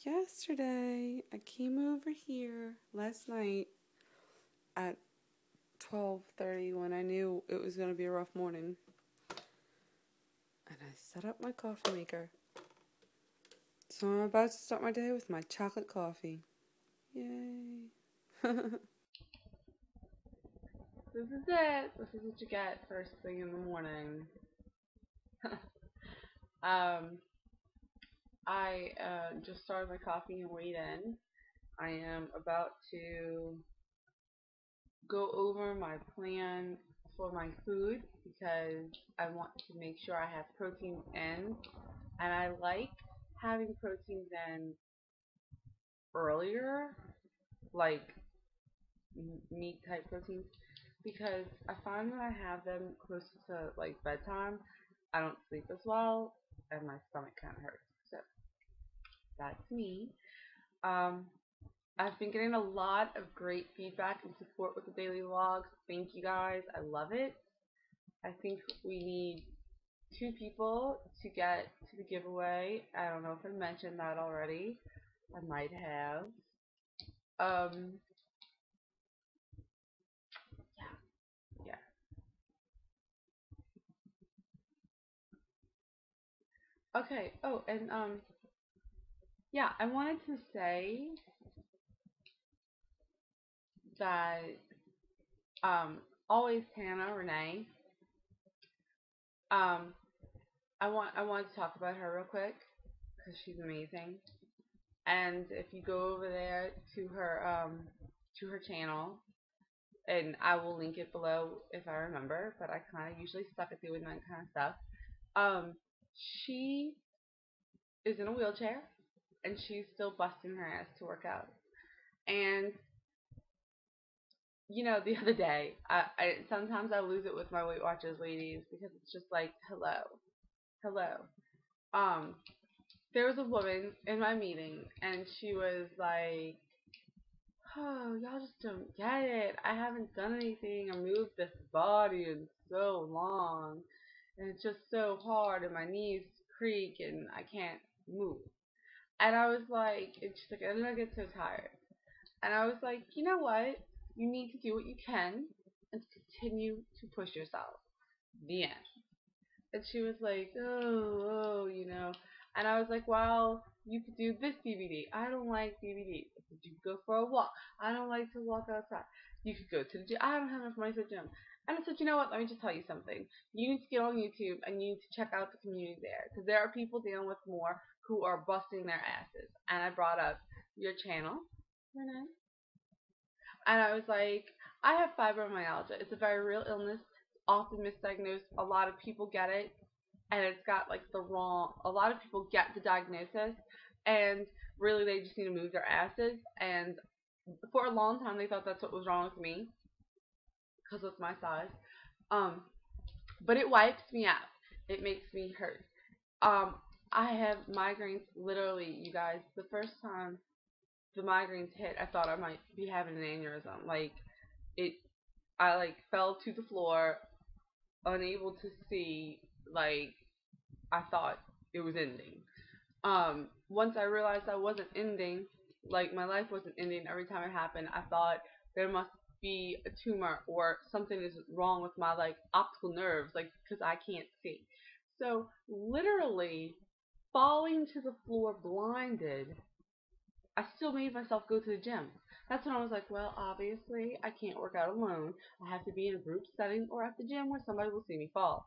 Yesterday, I came over here last night at 12:30 when I knew it was going to be a rough morning. And I set up my coffee maker. So I'm about to start my day with my chocolate coffee. Yay. This is it. This is what you get first thing in the morning. um, I just started my coffee and weighed in. I am about to go over my plan for my food because I want to make sure I have protein in, and I like having proteins in earlier, like meat type proteins, because I find when I have them close to like bedtime, I don't sleep as well and my stomach kind of hurts. So that's me. Um, I've been getting a lot of great feedback and support with the daily vlogs. Thank you guys. I love it. I think we need 2 people to get to the giveaway. I don't know if I mentioned that already. I might have. Um, yeah, yeah. Okay. Oh, and yeah, I wanted to say that always Hannah Renee. Um, I want to talk about her real quick because she's amazing. And if you go over there to her channel, and I will link it below if I remember, but I kind of usually suck at doing that kind of stuff. Um, she is in a wheelchair and she's still busting her ass to work out. And the other day, I sometimes I lose it with my Weight Watchers ladies because it's just like, hello, hello. Um, there was a woman in my meeting and she was like, oh, y'all just don't get it. I haven't done anything or moved this body in so long. And it's just so hard and my knees creak and I can't move. And I was like, and she's like, and I get so tired. And I was like, you know what? You need to do what you can and continue to push yourself. The end. And she was like, oh. And I was like, well, you could do this DVD. I don't like DVDs. I said, you could go for a walk. I don't like to walk outside. You could go to the gym. I don't have enough money for the gym. And I said, you know what? Let me just tell you something. You need to get on YouTube and you need to check out the community there. Because there are people dealing with more who are busting their asses. And I brought up your channel, Renee. And I was like, I have fibromyalgia. It's a very real illness, often misdiagnosed. A lot of people get it, and it's got like a lot of people get the diagnosis, and really they just need to move their asses. And for a long time, they thought that's what was wrong with me, because of my size. Um, but it wipes me out. It makes me hurt. Um, I have migraines literally, you guys. The first time the migraines hit, I thought I might be having an aneurysm. Like, it I like fell to the floor, unable to see. Like, I thought it was ending. Once I realized I wasn't ending, like my life wasn't ending every time it happened, I thought there must be a tumor or something is wrong with my like optical nerves, like because I can't see. So literally falling to the floor blinded, I still made myself go to the gym. That's when I was like, well, obviously, I can't work out alone. I have to be in a group setting or at the gym where somebody will see me fall.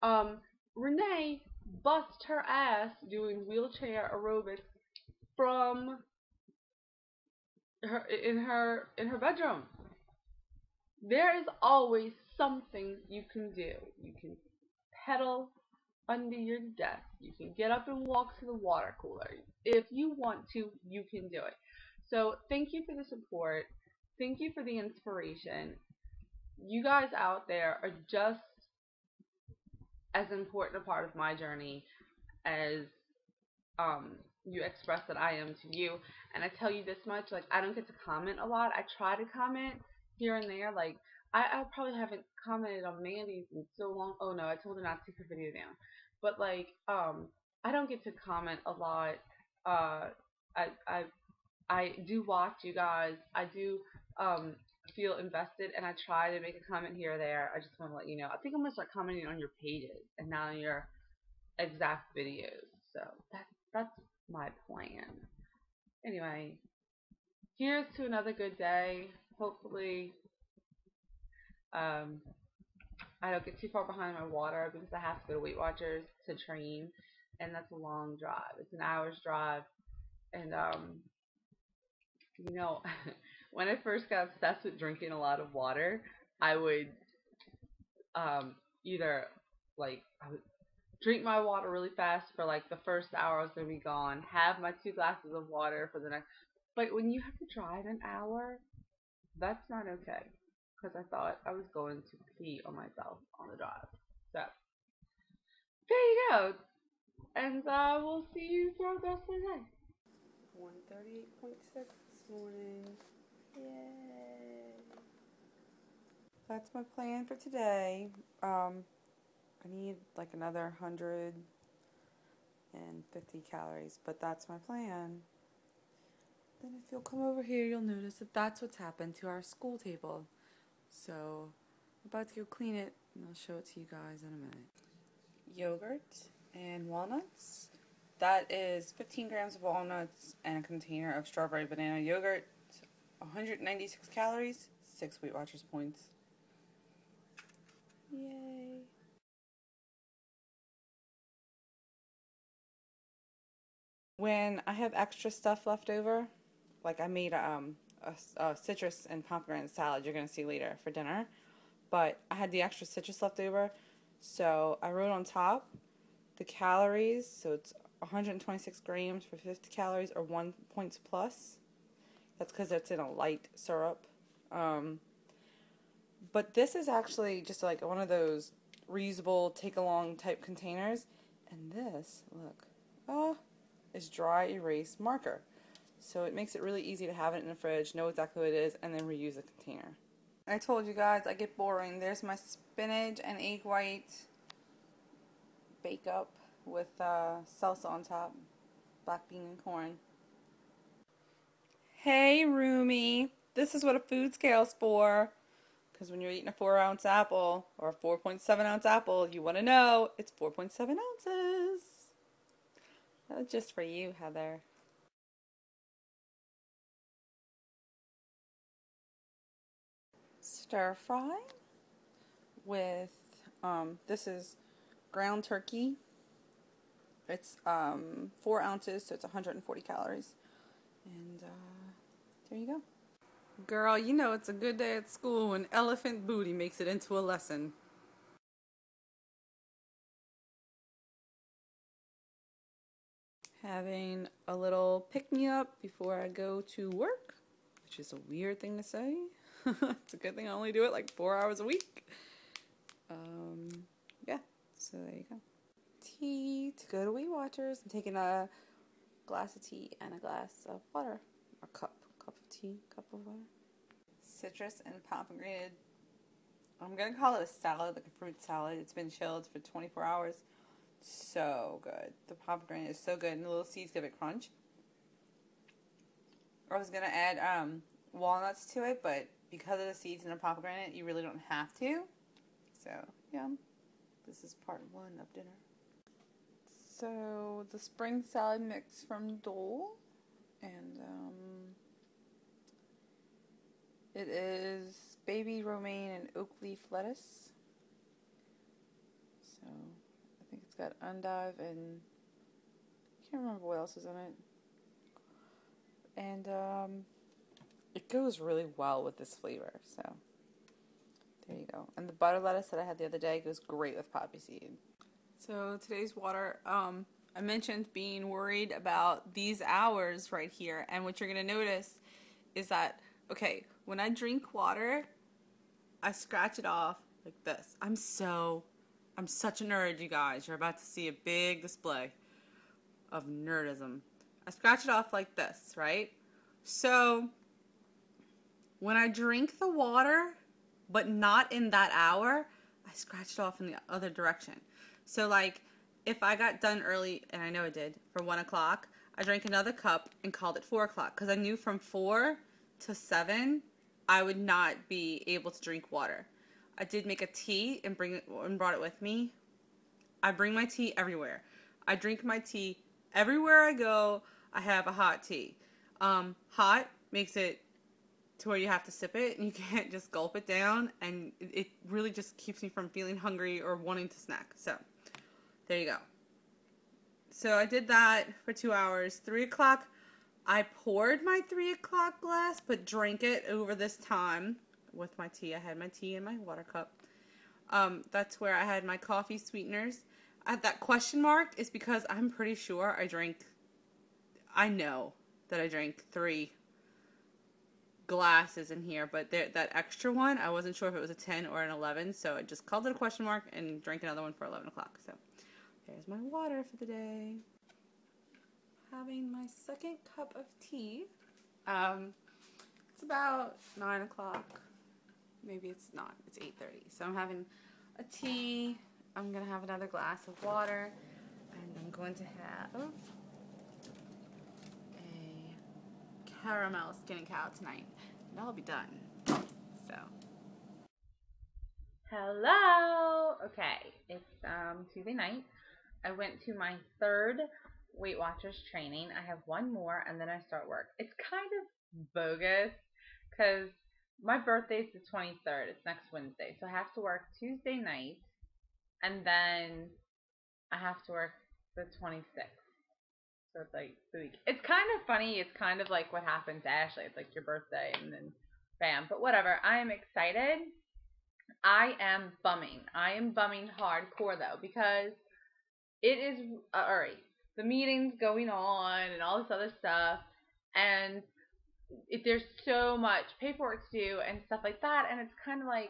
Um, Renee bust her ass doing wheelchair aerobics from her bedroom. There is always something you can do. You can pedal under your desk. You can get up and walk to the water cooler. If you want to, you can do it. So thank you for the support. Thank you for the inspiration. You guys out there are just as important a part of my journey as you express that I am to you. And I tell you this much, like, I don't get to comment a lot. I try to comment here and there. Like, I probably haven't commented on Mandy's in so long. Oh no, I told her not to take her video down. But like, I don't get to comment a lot I I I do watch you guys. I do feel invested, and I try to make a comment here or there. I just want to let you know. I think I'm gonna start commenting on your pages and not on your exact videos. So that's my plan. Anyway, here's to another good day. Hopefully, um, I don't get too far behind my water because I have to go to Weight Watchers to train, and that's a long drive. It's an hour's drive, and you know, when I first got obsessed with drinking a lot of water, I would either like I would drink my water really fast for like the first hour I was gonna be gone, have my 2 glasses of water for the next. But when you have to drive an hour, that's not okay. Because I thought I was going to pee on myself on the drive. So there you go, and we'll see you throughout the rest of the day. 138.6 this morning. Yay! That's my plan for today. I need like another 150 calories, but that's my plan. Then if you'll come over here, you'll notice that that's what's happened to our school table. So I'm about to go clean it, and I'll show it to you guys in a minute. Yogurt and walnuts. That is 15 grams of walnuts and a container of strawberry banana yogurt. 196 calories, 6 Weight Watchers points. Yay. When I have extra stuff left over, like I made a citrus and pomegranate salad you're going to see later for dinner, but I had the extra citrus left over, so I wrote on top the calories, so it's 126 grams for 50 calories or 1 point plus. That's because it's in a light syrup. But this is actually just like one of those reusable take-along type containers. And this, look, is dry erase marker. So it makes it really easy to have it in the fridge, know exactly what it is, and then reuse the container. I told you guys I get boring. There's my spinach and egg white bake up with salsa on top, black bean and corn. Hey, Roomie, this is what a food scale's for. Because when you're eating a 4-ounce apple or a 4.7-ounce apple, you want to know it's 4.7 ounces. That was just for you, Heather. Stir fry with, this is ground turkey. It's 4 ounces, so it's 140 calories. And there you go. Girl, you know it's a good day at school when elephant booty makes it into a lesson. Having a little pick-me-up before I go to work, which is a weird thing to say. It's a good thing I only do it like 4 hours a week. Yeah, so there you go. Tea to go to Weight Watchers. I'm taking a glass of tea and a glass of water. A cup of tea, cup of water. Citrus and pomegranate. I'm going to call it a salad, like a fruit salad. It's been chilled for 24 hours. So good. The pomegranate is so good, and the little seeds give it crunch. I was going to add walnuts to it, but because of the seeds in the pomegranate, you really don't have to. So, yum. This is part 1 of dinner. So, the spring salad mix from Dole, and it is baby romaine and oak leaf lettuce. So, I think it's got endive and I can't remember what else is in it. And it goes really well with this flavor, so there you go. And the butter lettuce that I had the other day goes great with poppy seed. So today's water, I mentioned being worried about these hours right here, and what you're going to notice is that, okay, when I drink water, I scratch it off like this. I'm such a nerd, you guys. You're about to see a big display of nerdism. I scratch it off like this, right? So when I drink the water, but not in that hour, I scratch it off in the other direction. So like if I got done early, and I know I did, for 1 o'clock, I drank another cup and called it 4 o'clock because I knew from 4 to 7 I would not be able to drink water. I did make a tea and brought it with me. I bring my tea everywhere. I drink my tea everywhere I go. I have a hot tea. Hot makes it to where you have to sip it and you can't just gulp it down, and it really just keeps me from feeling hungry or wanting to snack. So there you go. So I did that for 2 hours. 3 o'clock, I poured my 3 o'clock glass, but drank it over this time with my tea. I had my tea in my water cup. That's where I had my coffee sweeteners. That question mark is because I'm pretty sure I know that I drank 3 glasses in here, but that extra one, I wasn't sure if it was a 10 or an 11, so I just called it a question mark and drank another one for 11 o'clock. So there's my water for the day. Having my second cup of tea. It's about 9 o'clock. Maybe it's not. It's 8:30. So I'm having a tea. I'm going to have another glass of water. And I'm going to have a caramel skinny cow tonight. And I'll be done. So. Hello! Okay, it's Tuesday night. I went to my 3rd Weight Watchers training. I have 1 more and then I start work. It's kind of bogus because my birthday's the 23rd. It's next Wednesday. So I have to work Tuesday night and then I have to work the 26th. So it's like the week. It's kind of funny. It's kind of like what happened to Ashley. It's like your birthday and then bam. But whatever. I am excited. I am bumming. I am bumming hardcore though because it is alright. The meeting's going on and all this other stuff, and there's so much paperwork to do and stuff like that, and it's kind of like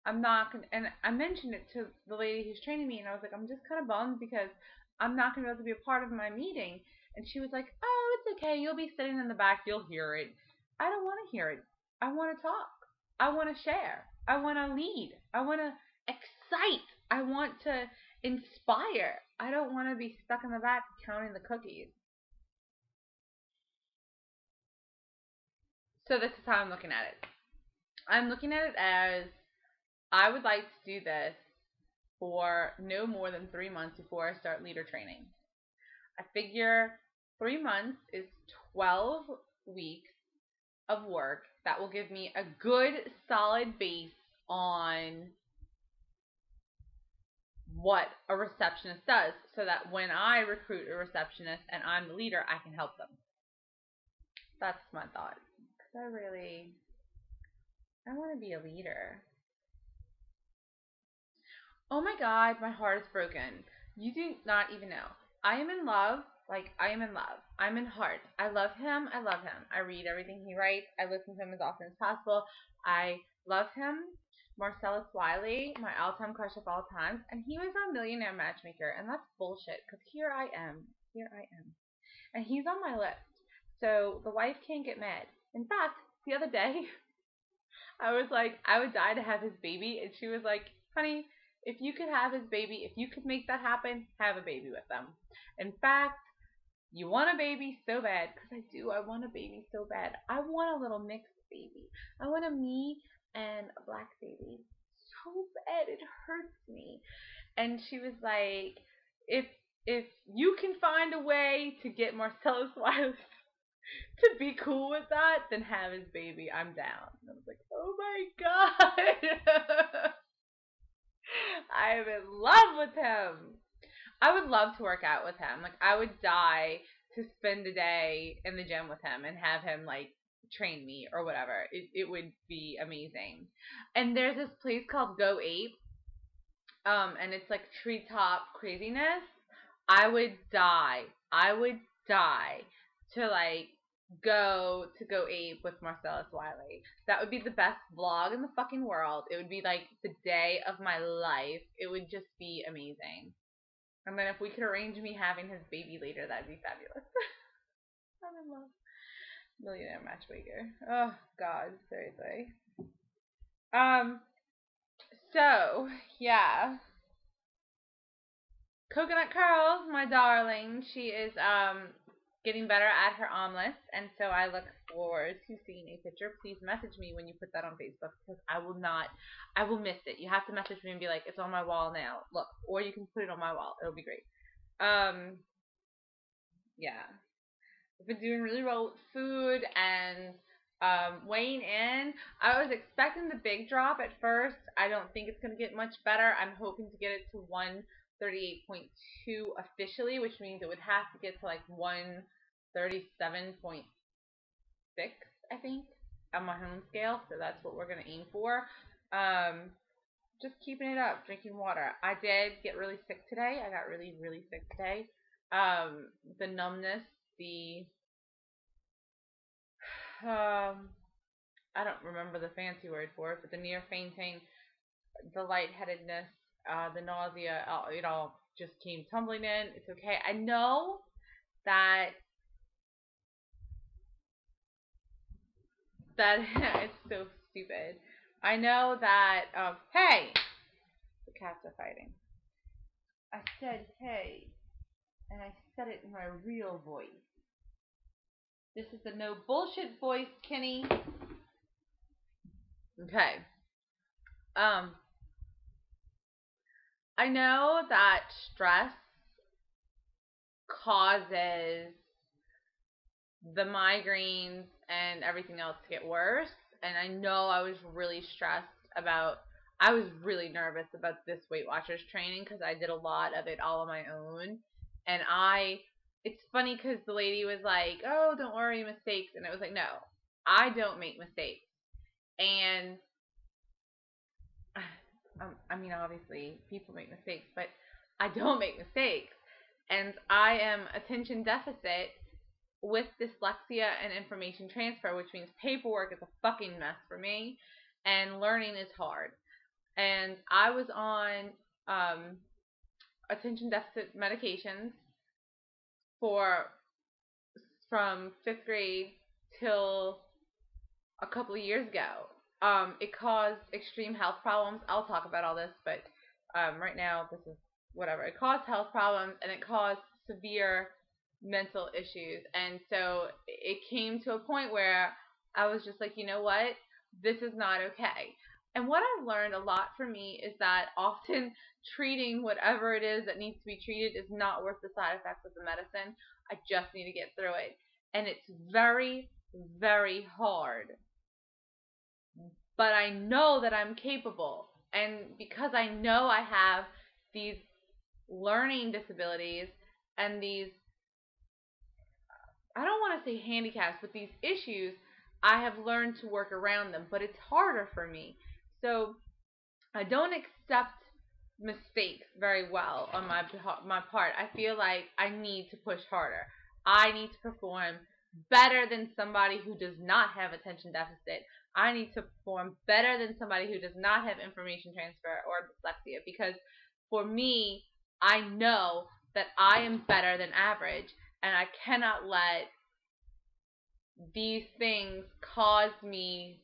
I'm not gonna. And I mentioned it to the lady who's training me, and I was like, I'm just kind of bummed because I'm not gonna be able to be a part of my meeting. And she was like, oh, it's okay. You'll be sitting in the back. You'll hear it. I don't want to hear it. I want to talk. I want to share. I want to lead. I want to excite. I want to inspire. I don't want to be stuck in the back counting the cookies. So this is how I'm looking at it. I'm looking at it as I would like to do this for no more than 3 months before I start leader training. I figure 3 months is 12 weeks of work that will give me a good solid base on what a receptionist does so that when I recruit a receptionist and I'm the leader, I can help them. That's my thought. Because I want to be a leader. Oh my God, my heart is broken. You do not even know. I am in love. Like, I am in love. I'm in heart. I love him. I love him. I read everything he writes. I listen to him as often as possible. I love him. Marcellus Wiley, my all-time crush of all times. And he was our millionaire matchmaker. And that's bullshit. Because here I am. Here I am. And he's on my list. So the wife can't get mad. In fact, the other day, I was like, I would die to have his baby. And she was like, honey, if you could have his baby, if you could make that happen, have a baby with them. In fact, you want a baby so bad, because I do. I want a baby so bad. I want a little mixed baby. I want a me and a black baby so bad. It hurts me. And she was like, if you can find a way to get Marcellus Wiley to be cool with that, then have his baby. I'm down. And I was like, oh my God. I am in love with him. I would love to work out with him. Like, I would die to spend a day in the gym with him and have him, like, train me or whatever. It would be amazing. And there's this place called Go Ape. And it's like treetop craziness. I would die. I would die to, like, go Ape with Marcellus Wiley. That would be the best vlog in the fucking world. It would be like the day of my life. It would just be amazing. And then if we could arrange me having his baby later, that'd be fabulous. I'm in love. Millionaire matchmaker. Oh God, seriously. So yeah. Coconut Curls, my darling. She is getting better at her omelets, and so I look forward to seeing a picture. Please message me when you put that on Facebook, because I will miss it. You have to message me and be like, it's on my wall now. Look, or you can put it on my wall. It'll be great. Yeah. I've been doing really well with food and weighing in. I was expecting the big drop at first. I don't think it's going to get much better. I'm hoping to get it to 138.2 officially, which means it would have to get to like 137.6, I think, on my home scale. So that's what we're going to aim for. Just keeping it up, drinking water. I did get really sick today. I got really, really sick today. The numbness, I don't remember the fancy word for it, but the near fainting, the lightheadedness, the nausea, it all just came tumbling in. It's okay. I know that it's so stupid. I know that, hey, the cats are fighting. I said, hey, and I said it in my real voice. This is the no bullshit voice, Kenny. Okay. I know that stress causes the migraines and everything else to get worse. And I know I was really I was really nervous about this Weight Watchers training because I did a lot of it all on my own. And it's funny because the lady was like, oh, don't worry, mistakes. And it was like, no, I don't make mistakes. And I mean, obviously, people make mistakes, but I don't make mistakes. And I am attention deficit with dyslexia and information transfer, which means paperwork is a fucking mess for me, and learning is hard. And I was on attention deficit medications from 5th grade till a couple of years ago. It caused extreme health problems. I'll talk about all this, but right now this is whatever. It caused health problems, and it caused severe mental issues. And so it came to a point where I was just like, you know what? This is not okay. And what I've learned a lot for me is that often treating whatever it is that needs to be treated is not worth the side effects of the medicine. I just need to get through it. And it's very, very hard. But I know that I'm capable. And because I know I have these learning disabilities and these, I don't want to say handicaps, but these issues, I have learned to work around them. But it's harder for me. So I don't accept mistakes very well on my part. I feel like I need to push harder. I need to perform better than somebody who does not have attention deficit. I need to perform better than somebody who does not have information transfer or dyslexia, because for me, I know that I am better than average, and I cannot let these things cause me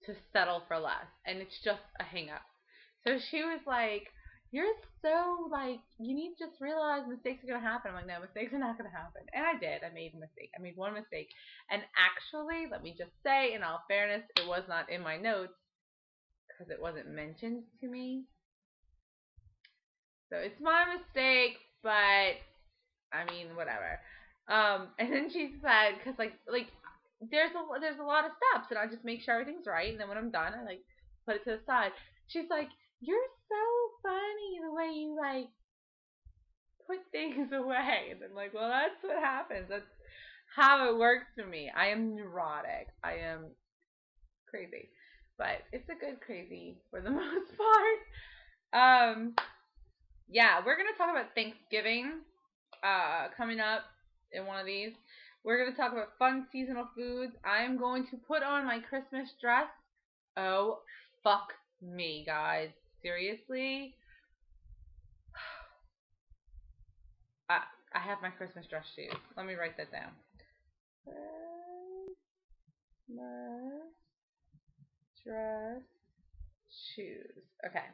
to settle for less, and it's just a hang up. So she was like, you're so, like, you need to just realize mistakes are going to happen. I'm like, no, mistakes are not going to happen. And I did. I made a mistake. I made one mistake. And actually, let me just say, in all fairness, it was not in my notes because it wasn't mentioned to me. So it's my mistake, but, I mean, whatever. And then she said, because, like, there's a lot of steps, and I just make sure everything's right. And then when I'm done, I, like, put it to the side. She's like, you're so funny the way you, like, put things away. And I'm like, well, that's what happens. That's how it works for me. I am neurotic. I am crazy. But it's a good crazy for the most part. Yeah, we're going to talk about Thanksgiving coming up in one of these. We're going to talk about fun seasonal foods. I'm going to put on my Christmas dress. Oh, fuck me, guys. Seriously? I have my Christmas dress shoes. Let me write that down. Christmas dress shoes. Okay.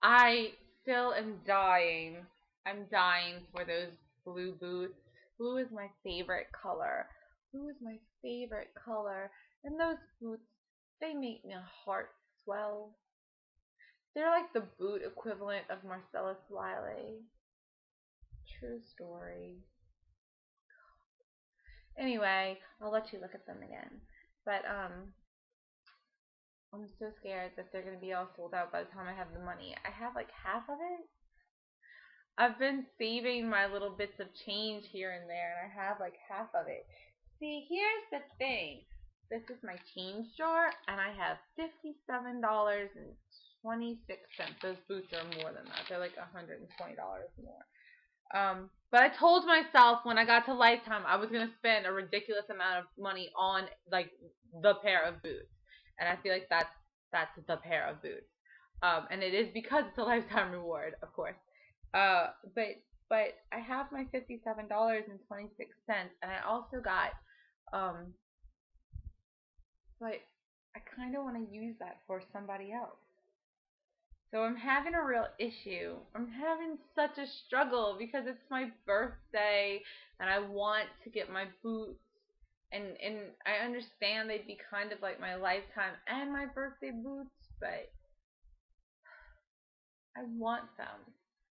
I still am dying. I'm dying for those blue boots blue is my favorite color. Blue is my favorite color. And those boots, they make my heart swell. They're like the boot equivalent of Marcellus Wiley. True story. Anyway, I'll let you look at them again. But I'm so scared that they're going to be all sold out by the time I have the money. I have like half of it. I've been saving my little bits of change here and there, and I have like half of it. See, here's the thing. This is my change jar, and I have $57.26. Those boots are more than that. They're like $120 more. But I told myself when I got to Lifetime I was going to spend a ridiculous amount of money on like the pair of boots. And I feel like that's the pair of boots. And it is because it's a Lifetime reward, of course. But I have my $57.26, and I also got but I kind of want to use that for somebody else. So I'm having a real issue. I'm having such a struggle because it's my birthday and I want to get my boots. And I understand they'd be kind of like my Lifetime and my birthday boots, but I want them.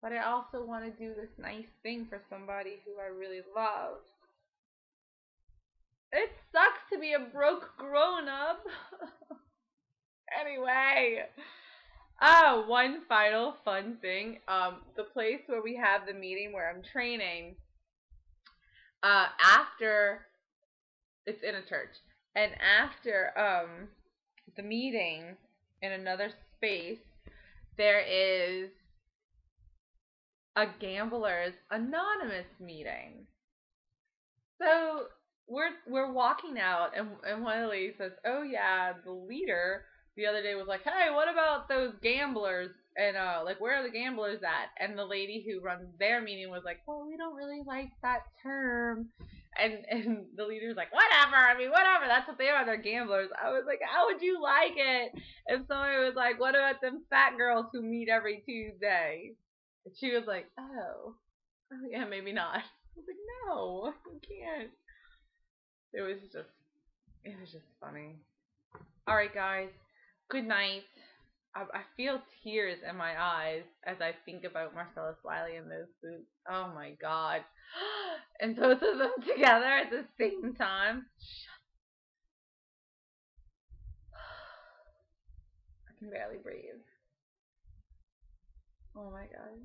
But I also want to do this nice thing for somebody who I really love. It sucks to be a broke grown-up. Anyway. One final fun thing. The place where we have the meeting where I'm training, after, it's in a church, and after, the meeting in another space, there is a Gamblers Anonymous meeting. So we're walking out, and one of the ladies says, "Oh yeah, the leader the other day was like, hey, what about those gamblers? And like, where are the gamblers at?" And the lady who runs their meeting was like, "Well, we don't really like that term." And the leader's like, "Whatever. I mean, whatever. That's what they are. They're gamblers." I was like, how would you like it if somebody was like, "What about them fat girls who meet every Tuesday?" And she was like, oh yeah, maybe not. I was like, no, you can't. It was just funny. All right, guys. Good night. I feel tears in my eyes as I think about Marcellus Wiley and those boots. Oh my God. And both of them together at the same time. I can barely breathe. Oh my God.